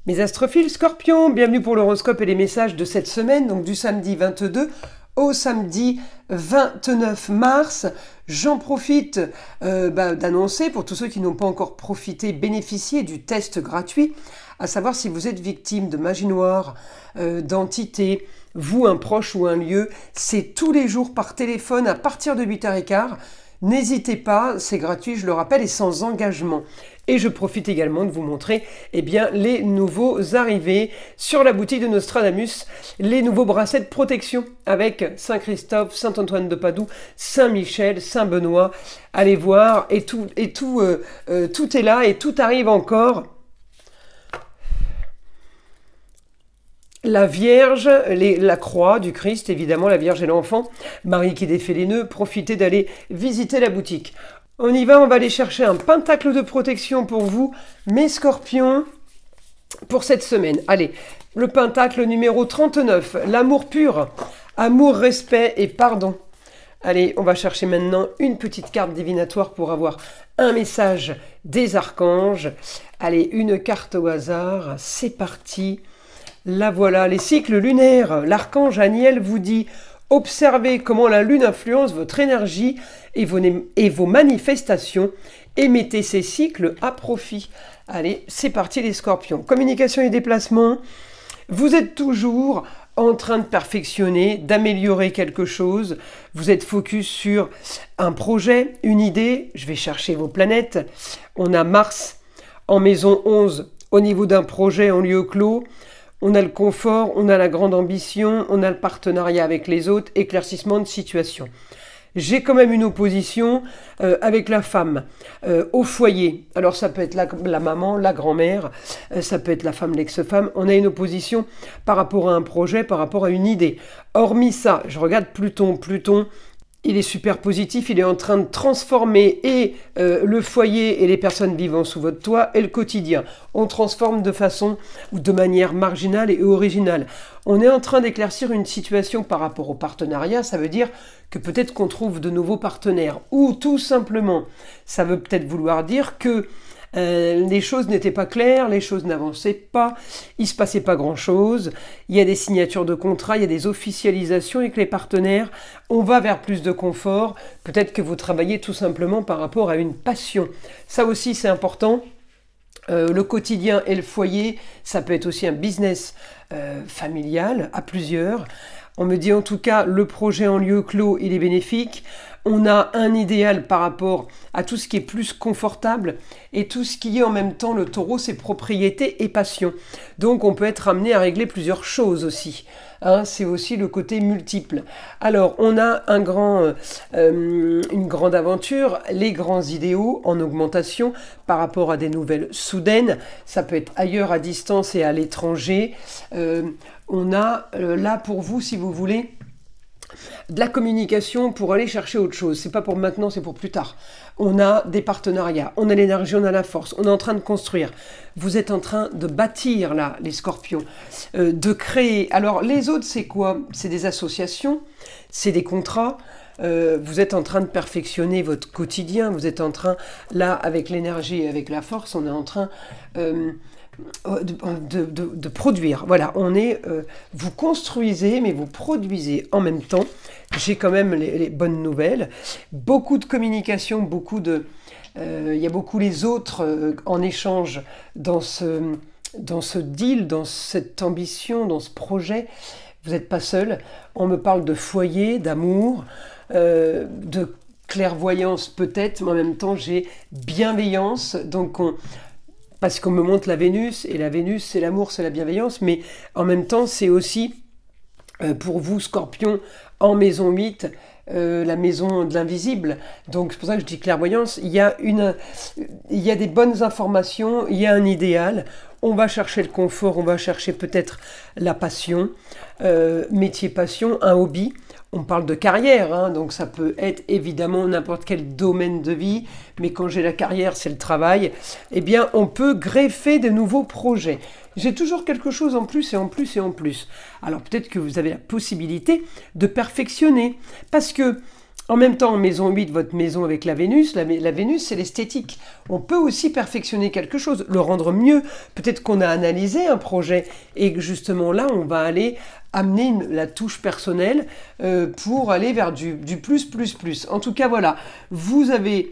Mes astrophiles Scorpions, bienvenue pour l'horoscope et les messages de cette semaine, donc du samedi 22 au samedi 29 mars. J'en profite d'annoncer pour tous ceux qui n'ont pas encore profité, bénéficier du test gratuit, à savoir si vous êtes victime de magie noire, d'entité, vous, un proche ou un lieu. C'est tous les jours par téléphone à partir de 8h15. N'hésitez pas, c'est gratuit, je le rappelle, et sans engagement. Et je profite également de vous montrer les nouveaux arrivés sur la boutique de Nostradamus, les nouveaux bracelets de protection avec Saint-Christophe, Saint-Antoine de Padoue, Saint-Michel, Saint-Benoît. Allez voir, tout est là et tout arrive encore. La Vierge, la croix du Christ, évidemment, la Vierge et l'enfant, Marie qui défait les nœuds, profitez d'aller visiter la boutique. On y va, on va aller chercher un pentacle de protection pour vous, mes scorpions, pour cette semaine. Allez, le pentacle numéro 39, l'amour pur, amour, respect et pardon. Allez, on va chercher maintenant une petite carte divinatoire pour avoir un message des archanges. Allez, une carte au hasard, c'est parti. La voilà, les cycles lunaires. L'archange Aniel vous dit « Observez comment la lune influence votre énergie et vos manifestations et mettez ces cycles à profit. » Allez, c'est parti les scorpions. Communication et déplacement. Vous êtes toujours en train de perfectionner, d'améliorer quelque chose. Vous êtes focus sur un projet, une idée. Je vais chercher vos planètes. On a Mars en maison 11 au niveau d'un projet en lieu clos. On a le confort, on a la grande ambition, on a le partenariat avec les autres, éclaircissement de situation. J'ai quand même une opposition avec la femme au foyer. Alors ça peut être la maman, la grand-mère, ça peut être la femme, l'ex-femme. On a une opposition par rapport à un projet, par rapport à une idée. Hormis ça, je regarde Pluton. Pluton, il est super positif, il est en train de transformer le foyer et les personnes vivant sous votre toit et le quotidien. On transforme de manière marginale et originale. On est en train d'éclaircir une situation par rapport au partenariat, ça veut dire que peut-être qu'on trouve de nouveaux partenaires. Ou tout simplement, ça veut peut-être vouloir dire que les choses n'étaient pas claires, les choses n'avançaient pas, il ne se passait pas grand-chose, il y a des signatures de contrats, il y a des officialisations avec les partenaires, on va vers plus de confort, peut-être que vous travaillez tout simplement par rapport à une passion. Ça aussi c'est important. Le quotidien et le foyer, ça peut être aussi un business familial à plusieurs. On me dit en tout cas, le projet en lieu clos, il est bénéfique. On a un idéal par rapport à tout ce qui est plus confortable et tout ce qui est en même temps le taureau, c'est propriété et passion. Donc on peut être amené à régler plusieurs choses aussi. Hein, c'est aussi le côté multiple. Alors on a une grande aventure, les grands idéaux en augmentation par rapport à des nouvelles soudaines. Ça peut être ailleurs, à distance et à l'étranger. On a là pour vous, si vous voulez, de la communication pour aller chercher autre chose. C'est pas pour maintenant, c'est pour plus tard. On a des partenariats, on a l'énergie, on a la force, on est en train de construire. Vous êtes en train de bâtir là, les scorpions, de créer. Alors les autres, c'est quoi? C'est des associations, c'est des contrats. Vous êtes en train de perfectionner votre quotidien. Vous êtes en train, là, avec l'énergie et avec la force, on est en train de produire. Voilà, vous construisez, mais vous produisez en même temps. J'ai quand même les bonnes nouvelles. Beaucoup de communication, il y a beaucoup les autres en échange dans ce deal, dans cette ambition, dans ce projet. Vous n'êtes pas seul. On me parle de foyer, d'amour, de clairvoyance peut-être, mais en même temps j'ai bienveillance. Donc parce qu'on me montre la Vénus, et la Vénus c'est l'amour, c'est la bienveillance, mais en même temps c'est aussi pour vous Scorpion en maison 8, la maison de l'invisible. Donc c'est pour ça que je dis clairvoyance. Il y a des bonnes informations, il y a un idéal. On va chercher le confort, on va chercher peut-être la passion, métier passion, un hobby. On parle de carrière, hein, donc ça peut être évidemment n'importe quel domaine de vie, mais quand j'ai la carrière, c'est le travail, eh bien on peut greffer de nouveaux projets. J'ai toujours quelque chose en plus et en plus et en plus. Alors peut-être que vous avez la possibilité de perfectionner, parce que En même temps, maison 8, votre maison avec la Vénus, la Vénus, c'est l'esthétique. On peut aussi perfectionner quelque chose, le rendre mieux. Peut-être qu'on a analysé un projet et que justement là, on va aller amener la touche personnelle pour aller vers du plus, plus, plus. En tout cas, voilà, vous avez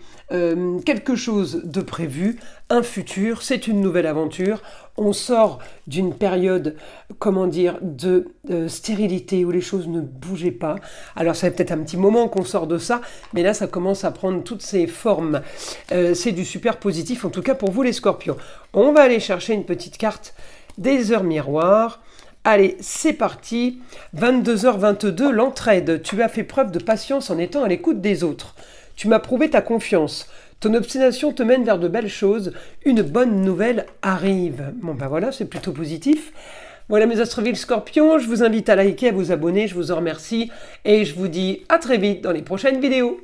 quelque chose de prévu, un futur, c'est une nouvelle aventure. On sort d'une période, comment dire, de stérilité où les choses ne bougeaient pas. Alors ça fait peut-être un petit moment qu'on sort de ça, mais là ça commence à prendre toutes ces formes. C'est du super positif, en tout cas pour vous les scorpions. On va aller chercher une petite carte des heures miroirs. Allez, c'est parti. 22h22, l'entraide. Tu as fait preuve de patience en étant à l'écoute des autres. Tu m'as prouvé ta confiance. Ton obstination te mène vers de belles choses. Une bonne nouvelle arrive. Bon ben voilà, c'est plutôt positif. Voilà mes Astroville Scorpions, je vous invite à liker, à vous abonner, je vous en remercie. Et je vous dis à très vite dans les prochaines vidéos.